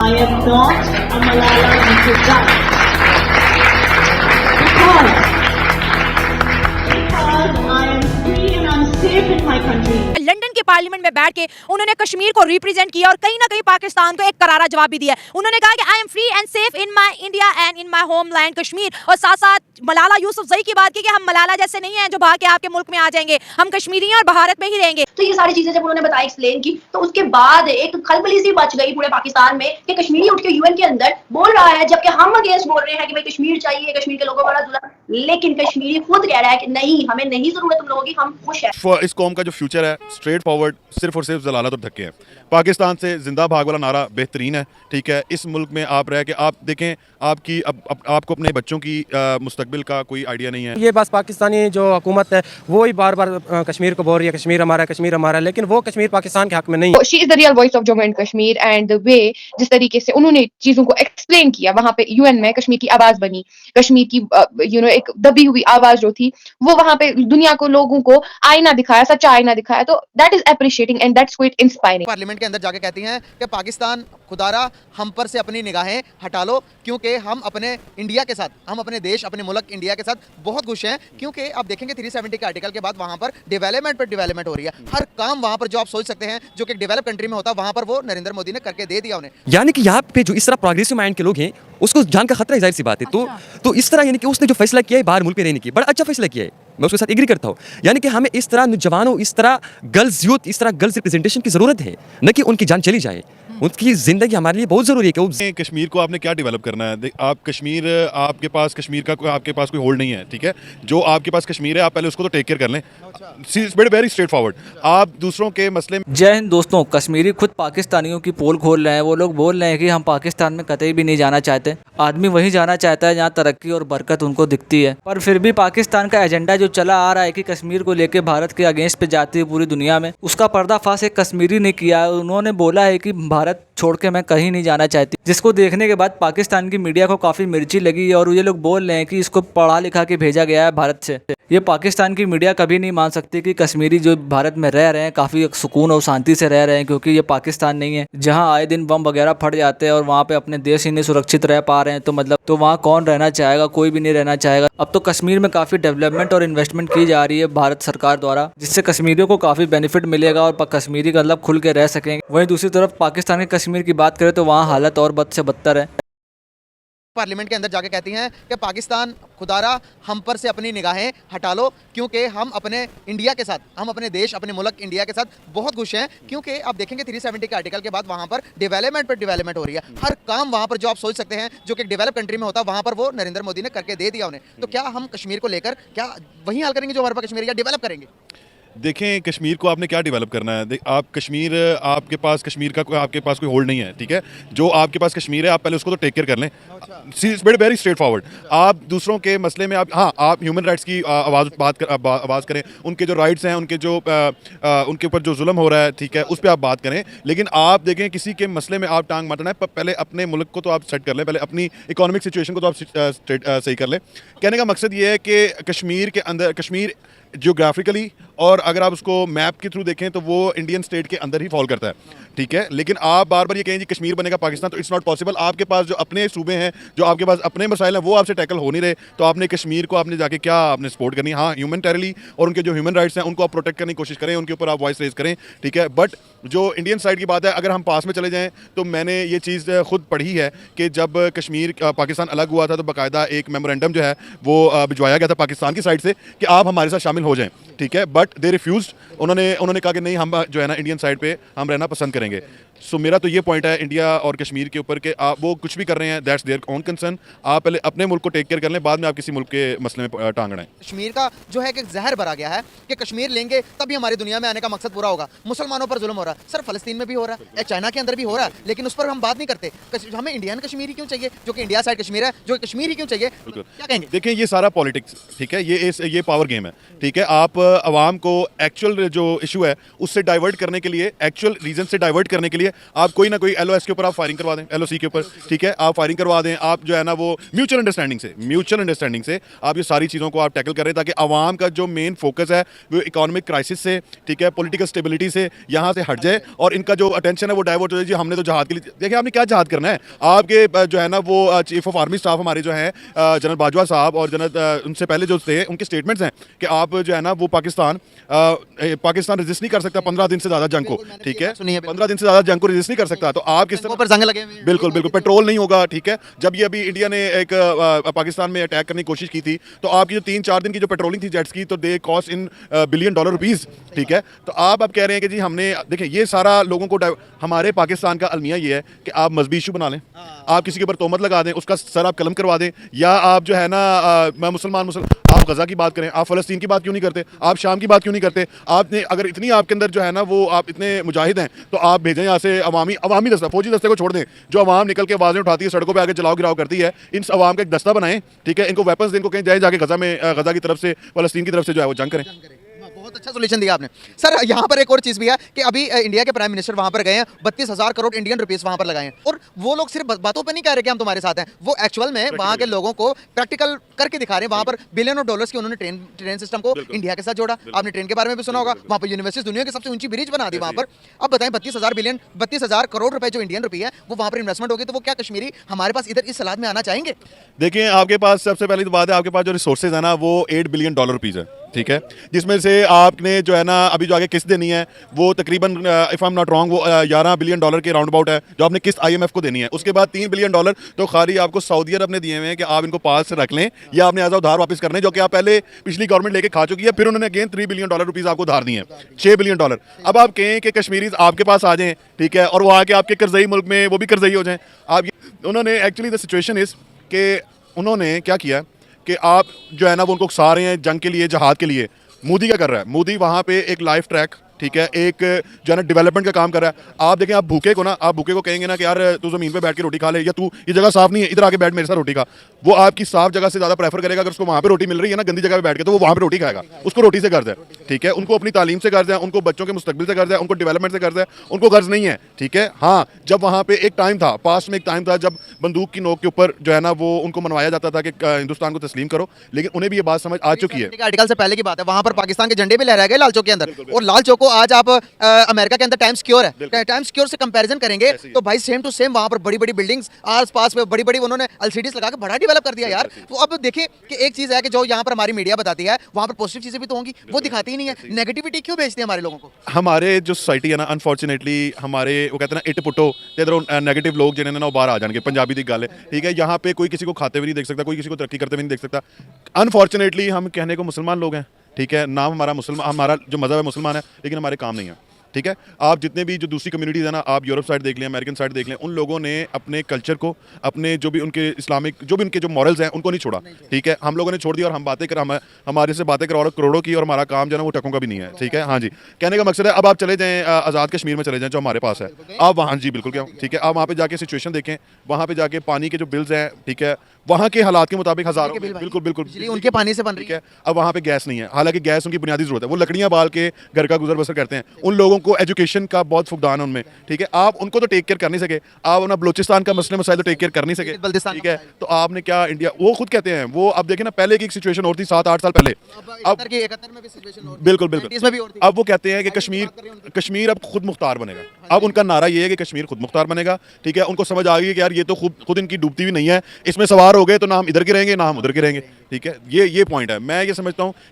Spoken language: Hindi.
I am not a Malala Yousafzai because I am free and I'm safe in my country. London के पार्लियामेंट में बैठ के उन्होंने कश्मीर को रिप्रेजेंट किया और कहीं ना कहीं पाकिस्तान को एक करारा जवाब भी दिया। उन्होंने कहा कि I am free and safe in my India and in my homeland Kashmir, और साथ साथ मलाला यूसुफजई की बात की कि हम मलाला जैसे नहीं हैं जो भाग के आपके मुल्क में आ जाएंगे, हम कश्मीरी हैं और भारत में ही रहेंगे। तो ये सारी चीजें जब उन्होंने बताई, एक्सप्लेन की, तो उसके बाद एक खलबली सी मच गई पूरे पाकिस्तान में कि कश्मीरी उठ के यूएन के अंदर बोल रहा है, जबकि हम अगेंस्ट बोल रहे हैं कि भाई कश्मीर चाहिए, कश्मीर के लोगों को बड़ा जुल्म, लेकिन कश्मीरी खुद कह रहा है कि नहीं, हमें नहीं जरूरत तुम लोगों की, हम खुश हैं। इस कौम का जो फ्यूचर है स्ट्रेट फॉरवर्ड सिर्फ और सिर्फ जलालत और धक्के हैं। पाकिस्तान से जिंदा भाग वाला नारा बेहतरीन है, ठीक है। इस मुल्क में आप रह के आप देखें, आपकी आपको अपने बच्चों की मुस्तकबिल का कोई आइडिया नहीं है। ये बस पाकिस्तानी जो हुकूमत है वो ही बार बार कश्मीर को बोल रही है कश्मीर हमारा, कश्मीर हमारा, लेकिन वो कश्मीर पाकिस्तान के हक में नहीं है। She is the real voice of Jammu and Kashmir and the way जिस तरीके से उन्होंने चीजों को एक्सप्लेन किया, वहां पे यूएन में कश्मीर की आवाज बनी, कश्मीर की एक दबी हुई आवाज जो थी वो वहां पे दुनिया को, लोगों को आईना दिखाया, सच्चा आईना दिखाया, तो that is appreciating and that's quite inspiring. Parliament के अंदर जाके कहती हैं कि पाकिस्तान खुदारा हम पर से अपनी निगाहें हटा लो, क्योंकि हम अपने इंडिया के साथ, हम अपने देश, अपने मुल्क इंडिया के साथ बहुत खुश हैं, क्योंकि आप देखेंगे 370 के आर्टिकल के बाद वहां पर डेवलपमेंट पर डेवलपमेंट हो रही है। हर काम वहां पर जो आप सोच सकते हैं जो कि डेवलप कंट्री में होता है, वहां पर वो नरेंद्र मोदी ने करके दे दिया उन्हें। यानी कि यहाँ पे जो इस तरह प्रोग्रेसिव माइंड के लोग हैं उसको जान का खतरा है, जाहिर सी बात है। तो इस तरह यानी कि उसने जो फैसला किया है बाहर मुल्क में रहने की, बड़ा अच्छा फैसला किया है, मैं उसके साथ एग्री करता हूँ। यानी कि हमें इस तरह नौजवानों, इस तरह गर्ल्स यूथ, इस तरह गर्ल्स रिप्रेजेंटेशन की ज़रूरत है, न कि उनकी जान चली जाए। उनकी ज़िंदगी हमारे लिए बहुत ज़रूरी है कि कश्मीर को आपने क्या डेवलप करना है। आप कश्मीर, आपके पास कश्मीर का आपके पास कोई होल्ड नहीं है, ठीक है। जो आपके पास कश्मीर है आप पहले उसको तो टेक केयर कर लें। वेरी स्ट्रेट फॉरवर्ड, आप दूसरों के मसले। जय हिंद दोस्तों, कश्मीरी खुद पाकिस्तानियों की पोल खोल रहे हैं। वो लोग बोल रहे हैं कि हम पाकिस्तान में कतई भी नहीं जाना चाहते, आदमी वहीं जाना चाहता है जहाँ तरक्की और बरकत उनको दिखती है। पर फिर भी पाकिस्तान का एजेंडा जो चला आ रहा है कि कश्मीर को लेकर भारत के अगेंस्ट पे जाती है पूरी दुनिया में, उसका पर्दाफाश एक कश्मीरी ने किया है। उन्होंने बोला है कि भारत छोड़ के मैं कहीं नहीं जाना चाहती, जिसको देखने के बाद पाकिस्तान की मीडिया को काफ़ी मिर्ची लगी है और ये लोग बोल रहे हैं कि इसको पढ़ा लिखा के भेजा गया है भारत से। ये पाकिस्तान की मीडिया कभी नहीं मान सकती कि कश्मीरी जो भारत में रह रहे हैं काफ़ी सुकून और शांति से रह रहे हैं, क्योंकि ये पाकिस्तान नहीं है जहाँ आए दिन बम वगैरह फट जाते हैं और वहाँ पे अपने देश ही नहीं सुरक्षित रह पा रहे हैं। तो मतलब तो वहाँ कौन रहना चाहेगा? कोई भी नहीं रहना चाहेगा। अब तो कश्मीर में काफ़ी डेवलपमेंट और इन्वेस्टमेंट की जा रही है भारत सरकार द्वारा, जिससे कश्मीरियों को काफ़ी बेनिफिट मिलेगा और कश्मीरी मतलब खुल के रह सकेंगे। वहीं दूसरी तरफ पाकिस्तान के कश्मीर की बात करें तो वहाँ हालत और बद से बदतर है। पार्लियामेंट के अंदर जाके कहती हैं कि पाकिस्तान खुदारा हम पर से अपनी निगाहें हटा लो, क्योंकि हम अपने इंडिया के साथ, हम अपने देश, अपने मुल्क इंडिया के साथ बहुत खुश हैं, क्योंकि आप देखेंगे 370 के आर्टिकल के बाद वहां पर डेवलपमेंट पर डेवलपमेंट हो रही है। हर काम वहां पर जो आप सोच सकते हैं जो कि डेवलप कंट्री में होता है, वहां पर वो नरेंद्र मोदी ने करके दे दिया उन्हें। तो क्या हम कश्मीर को लेकर क्या वही हाल करेंगे जो हमारे पास कश्मीर, या डेवलप करेंगे? देखें, कश्मीर को आपने क्या डेवलप करना है। आप कश्मीर, आपके पास कश्मीर का आपके पास कोई होल्ड नहीं है, ठीक है। जो आपके पास कश्मीर है आप पहले उसको तो टेक केयर कर लें। वेरी स्ट्रेट फॉरवर्ड, आप दूसरों के मसले में आप ह्यूमन राइट्स की आवाज़ करें, उनके जो राइट्स हैं, उनके ऊपर जो जुल्म हो रहा है, ठीक है, उस पर आप बात करें। लेकिन आप देखें किसी के मसले में आप टांग मत अड़ाएं। पहले अपने मुल्क को तो आप सेट कर लें, पहले अपनी इकोनॉमिक सिचुएशन को तो आप सही कर लें। कहने का मकसद ये है कि कश्मीर के अंदर, कश्मीर जियोग्राफिकली और अगर आप उसको मैप के थ्रू देखें तो वो इंडियन स्टेट के अंदर ही फॉल करता है, ठीक है। लेकिन आप बार बार ये कहें जी कश्मीर बनेगा पाकिस्तान, तो इट्स नॉट पॉसिबल। आपके पास जो अपने सूबे हैं, जो आपके पास अपने मसाइल हैं, वो आपसे टैकल हो नहीं रहे, तो आपने कश्मीर को आपने जाके क्या आपने सपोर्ट करनी है? हाँ, ह्यूमैनिटेरियली और उनके जो ह्यूमन राइट्स हैं उनको आप प्रोटेक्ट करने की कोशिश करें, उनके ऊपर आप वॉइस रेज करें, ठीक है। बट जो इंडियन साइड की बात है, अगर हम पास में चले जाएँ तो मैंने ये चीज़ खुद पढ़ी है कि जब कश्मीर पाकिस्तान अलग हुआ था तो बाकायदा एक मेमोरेंडम जो है वो भिजवाया गया था पाकिस्तान की साइड से कि आप हमारे साथ शामिल हो जाएँ, ठीक है। बट दे रिफ्यूज्ड, उन्होंने कहा कि नहीं, हम जो है ना इंडियन साइड पे हम रहना पसंद करेंगे। सो मेरा तो ये पॉइंट है इंडिया और कश्मीर के ऊपर कि आप वो कुछ भी कर रहे हैं, दैट्स देयर ओन कंसर्न। आप पहले अपने मुल्क को टेक केयर कर लें, बाद में आप किसी मुल्क के मसले में टांग अड़ाएं। कश्मीर का जो है कि जहर भरा गया है कि कश्मीर लेंगे तभी हमारी दुनिया में आने का मकसद पूरा होगा। मुसलमानों पर जुल्म हो रहा है, सर फलस्तीन में भी हो रहा है, चाइना के अंदर भी हो रहा है, लेकिन उस पर हम बात नहीं करते। हमें इंडियन कश्मीर ही क्यों चाहिए, जो कि इंडिया साइड कश्मीर है, जो कश्मीर ही क्यों चाहिए? क्या कहेंगे? देखिए, ये सारा पॉलिटिक्स, ठीक है, ये पावर गेम है, ठीक है। आप आवाम को एक्चुअल जो इशू है उससे डाइवर्ट करने के लिए, एक्चुअल रीजन से डाइवर्ट करने के लिए है, आप कोई ना कोई LOS के ऊपर आप फायरिंग करवा दें, LOC के ऊपर, ठीक है, आप फायरिंग करवा दें, आप जो है ना वो म्यूचुअल अंडरस्टैंडिंग से आप ये सारी चीज़ों को आप टैकल करें, ताकि आवाम का जो मेन फोकस है वो इकोनॉमिक क्राइसिस से, ठीक है, पॉलिटिकल स्टेबिलिटी से यहाँ से हट जाए और इनका जो अटेंशन है वो डाइवर्ट हो जाए। जी हमने तो जहाद के लिए, देखिए आपने क्या जहाद करना है, आपके जो है ना वो चीफ ऑफ आर्मी स्टाफ हमारे जो हैं जनरल बाजवा साहब और जनरल उनसे पहले जो थे उनके स्टेटमेंट्स हैं कि आप जो है ना वो पाकिस्तान रेजिस्ट नहीं कर सकता 15 दिन से ज़्यादा जंग को, ठीक है, 15 दिन से ज़्यादा जंग को रेजिस्ट नहीं कर सकता। तो आप किस तरह पर जंग लगे हुए हैं। बिल्कुल बिल्कुल पेट्रोल नहीं होगा, ठीक है। जब ये अभी इंडिया ने एक पाकिस्तान में अटैक करने की कोशिश की थी तो आपकी जो 3-4 दिन की जो पेट्रोलिंग थी जेट्स की, तो they cost in billion dollar rupees, ठीक है। तो आप अब कह रहे हैं कि जी हमने, देखिए ये सारा लोगों को हमारे पाकिस्तान का अलमिया ये है कि आप मजहबी इशू बना लें, आप किसी के ऊपर तोहमत लगा दें, उसका सर आप कलम करवा दें, या आप जो है ना मैं मुसलमान आप गज़ा की बात करें, आप फ़लस्तीन की बात क्यों नहीं करते, आप शाम की बात क्यों नहीं करते। आपने अगर इतनी आपके अंदर जो है ना वो आप इतने मुजाहिद हैं तो आप भेजें यहाँ से अवामी दस्ता, फौजी दस्ते को छोड़ दें, जो अवाम निकल के आवाज़ें उठाती है, सड़कों पे आके जलाओ गिराव करती है, इन अवाम का एक दस्ता बनाएं, ठीक है, इनको वेपन्स दें, इनको कहीं जाए जाके गज़ा की तरफ से, फ़लस्तीन की तरफ से जो है वो जंग करें। बहुत अच्छा सोल्यूशन दिया आपने सर। यहाँ पर एक और चीज़ भी है कि अभी इंडिया के प्राइम मिनिस्टर वहाँ पर गए हैं, 32,000 करोड़ इंडियन रुपीस वहाँ पर लगाए हैं, और वो लोग सिर्फ बातों पे नहीं कह रहे कि हम तुम्हारे साथ हैं, वो एक्चुअल में वहाँ के लोगों को प्रैक्टिकल करके दिखा रहे हैं। वहाँ पर बिलियन ऑफ डॉलर्स की उन्होंने ट्रेन सिस्टम को इंडिया के साथ जोड़ा, आपने ट्रेन के बारे में भी सुना होगा, वहाँ पर यूनिवर्सिटीज दुनिया की सबसे ऊंची ब्रिज बना दी वहाँ पर। अब बताएं 32,000 करोड़ रुपए जो इंडियन रुपये है वो वहाँ पर इन्वेस्टमेंट होगी, तो वो क्या कश्मीरी हमारे पास इधर इस सलाद में आना चाहेंगे? देखिए आपके पास सबसे पहली तो बात है, आपके पास जो रिसोर्सेज है ना वो 8 बिलियन डॉलर रुपीज़ है, ठीक है, जिसमें से आपने जो है ना अभी जो आगे किस्त देनी है वो तकरीबन if I am not wrong वो 11 बिलियन डॉलर के राउंड अबाउट है जो आपने किस्त IMF को देनी है। उसके बाद 3 बिलियन डॉलर तो खाली आपको सऊदी अरब ने दिए हुए हैं कि आप इनको पास से रख लें या आपने आज़ा उधार वापस करने, जो कि आप पहले पिछली गवर्नमेंट लेके खा चुकी है। फिर उन्होंने अगेन 3 बिलियन डॉलर रुपीज़ आपको उधार दिए हैं, 6 बिलियन डॉलर। अब आप कहें कि कश्मीरीज आपके पास आ जाएँ, ठीक है, और वो आके आपके कर्जई मुल्क में वो भी कर्जई हो जाएँ। आप उन्होंने एक्चुअली द सिचुएशन इज़ कि उन्होंने क्या किया कि आप जो है ना वो उनको उकसा रहे हैं जंग के लिए, जहाद के लिए। मोदी क्या कर रहा है, मोदी वहाँ पे एक लाइफ ट्रैक, ठीक है, एक जो है ना डेवलपमेंट का काम कर रहा है। आप देखें, आप भूखे को कहेंगे ना कि यार तू ज़मीन पे बैठ के रोटी खा ले, या तू ये जगह साफ़ नहीं है इधर आके बैठ मेरे साथ रोटी खा, वो आपकी साफ जगह से ज़्यादा प्रेफर करेगा। अगर उसको वहाँ पे रोटी मिल रही है ना गंदी जगह पे बैठ के, तो वो वहाँ पे रोटी खाएगा। उसको रोटी से गर्ज है, ठीक है, उनको अपनी तालीम से गर्ज है, उनको बच्चों के मुस्तकबिल से गर्ज है, उनको डेवलपमेंट से गर्ज है, उनको गर्ज नहीं है, ठीक है। हाँ, जब वहाँ पे एक टाइम था, पास्ट में एक टाइम था जब बंदूक की नोक के ऊपर जो है ना वो उनको मनवाया जाता था कि हिंदुस्तान को तस्लीम करो, लेकिन उन्हें भी ये बात समझ आ चुकी है। आर्टिकल से पहले की बात है, वहाँ पर पाकिस्तान के झंडे भी लहराए गए लाल चौक के अंदर, और लाल चौक को आज आप अमेरिका के अंदर टाइम्स स्क्वायर है, टाइम्स स्क्वायर से कंपैरिजन करेंगे तो भाई सेम टू सेम वहाँ पर बड़ी बड़ी बिल्डिंग्स आस-पास में बड़ी बड़ी उन्होंने LCDs लगा के बड़ा डेवलप कर दिया यार। तो अब देखिए कि एक चीज़ है कि जो यहाँ पर हमारी मीडिया बताती है वहाँ पर पॉजिटिव चीज़ें भी तो होंगी, वो दिखाती ही नहीं है। नेगेटिविटी क्यों भेजती है हमारे लोगों को? हमारे जो सोसाइटी है ना, अनफॉर्चुनेटली हमारे वो कहते हैं ना इट पुटो ते इधरों नेगेटिव लोग जिन्हें ना वो बाहर आ जाएंगे, पंजाबी दी गल है, ठीक है। यहाँ पे कोई किसी को खाते हुए नहीं देख सकता, कोई किसी को तरक्की करते हुए नहीं देख सकता। अनफॉर्चुनेटली हम कहने को मुसलमान लोग हैं, ठीक है, नाम हमारा जो मज़हब है मुसलमान है, लेकिन हमारे काम नहीं है, ठीक है। आप जितने भी जो दूसरी कम्युनिटीज़ है ना, आप यूरोप साइड देख लें, अमेरिकन साइड देख लें, उन लोगों ने अपने कल्चर को, अपने जो भी उनके इस्लामिक जो भी उनके जो मॉरल्स हैं उनको नहीं छोड़ा, ठीक है। हम लोगों ने छोड़ दिया और हम बातें कर हमारे से बातें करो करोड़ों की, और हमारा काम जो है ना वो टकों का भी नहीं है, ठीक है। हाँ जी, कहने का मकसद है अब आप चले जाएँ आज़ाद कश्मीर में चले जाएँ जो हमारे पास है, आप वहाँ जी बिल्कुल क्या, ठीक है, आप वहाँ पर जाके सिचुएशन देखें, वहाँ पर जाके पानी के जो बिल्स हैं, ठीक है, वहाँ के हालात के मुताबिक हज़ारों, बिल्कुल उनके पानी से बन रही है। अब वहाँ पे गैस नहीं है, हालांकि गैस उनकी बुनियादी जरूरत है, वो लकड़ियाँ बाल के घर का गुजर बसर करते हैं। उन लोगों को एजुकेशन का बहुत फुकदान है उनमें, ठीक है। आप उनको तो टेक केयर कर नहीं सके, आप अपना बलूचिस्तान का मसले मसाइल तो टेक केयर कर नहीं सके, ठीक है। तो आपने क्या इंडिया, वो खुद कहते हैं, वो अब देखें ना, पहले की एक सिचुएशन और थी 7-8 साल पहले, अब बिल्कुल अब वो कहते हैं कि कश्मीर अब खुद मुख्तार बनेगा। अब उनका नारा ये है कि कश्मीर खुद मुख्तार बनेगा, ठीक है। उनको समझ आ गई कि यार ये तो खुद इनकी डूबती भी नहीं है, इसमें सवार हो गए तो ना हम इधर के रहेंगे ना हम उधर के रहेंगे, ठीक है। ये पॉइंट है। मैं ये समझता हूँ